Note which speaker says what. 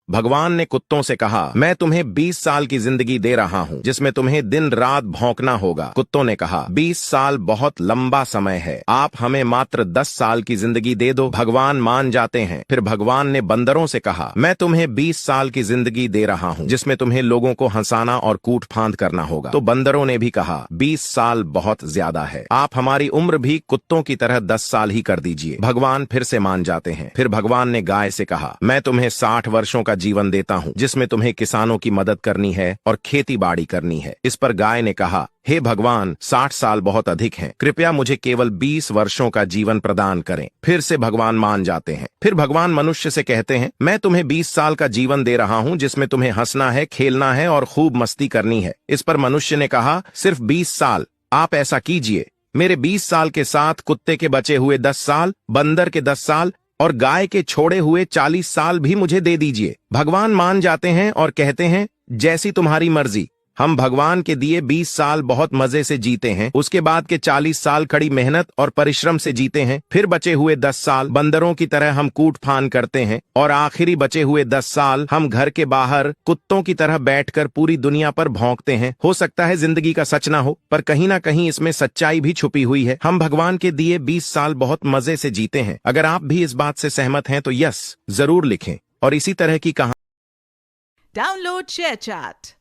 Speaker 1: भगवान ने कुत्तों से कहा, मैं तुम्हें 20 साल की जिंदगी दे रहा हूँ जिसमें तुम्हें दिन रात भौंकना होगा। कुत्तों ने कहा, 20 साल बहुत लंबा समय है, आप हमें मात्र 10 साल की जिंदगी दे दो। भगवान मान जाते हैं। फिर भगवान ने बंदरों से कहा, मैं तुम्हें 20 साल की जिंदगी दे रहा हूँ जिसमें तुम्हें लोगों को हंसाना और कूट फांद करना होगा। तो बंदरों ने भी कहा, 20 साल बहुत ज्यादा है, आप हमारी उम्र भी कुत्तों की तरह 10 साल ही कर दीजिए। भगवान फिर से मान जाते हैं। फिर भगवान ने गाय से कहा, मैं तुम्हें 60 वर्षों का जीवन देता हूँ जिसमें तुम्हें किसानों की मदद करनी है और खेती बाड़ी करनी है। इस पर गाय ने कहा, हे भगवान, 60 साल बहुत अधिक हैं, कृपया मुझे केवल 20 वर्षों का जीवन प्रदान करें। फिर से भगवान मान जाते हैं। फिर भगवान मनुष्य से कहते हैं, मैं तुम्हें 20 साल का जीवन दे रहा हूं जिसमें तुम्हें हंसना है, खेलना है और खूब मस्ती करनी है। इस पर मनुष्य ने कहा, सिर्फ 20 साल, आप ऐसा कीजिए, मेरे 20 साल के साथ कुत्ते के बचे हुए 10 साल, बंदर के 10 साल और गाय के छोड़े हुए 40 साल भी मुझे दे दीजिए। भगवान मान जाते हैं और कहते हैं, जैसी तुम्हारी मर्जी। हम भगवान के दिए 20 साल बहुत मजे से जीते हैं, उसके बाद के 40 साल कड़ी मेहनत और परिश्रम से जीते हैं, फिर बचे हुए 10 साल बंदरों की तरह हम कूट फान करते हैं और आखिरी बचे हुए 10 साल हम घर के बाहर कुत्तों की तरह बैठकर पूरी दुनिया पर भौंकते हैं। हो सकता है जिंदगी का सच ना हो, पर कहीं ना कहीं इसमें सच्चाई भी छुपी हुई है। हम भगवान के दिए 20 साल बहुत मजे से जीते हैं। अगर आप भी इस बात से सहमत हैं तो यस जरूर लिखें और इसी तरह की कहानी
Speaker 2: Download ShareChat.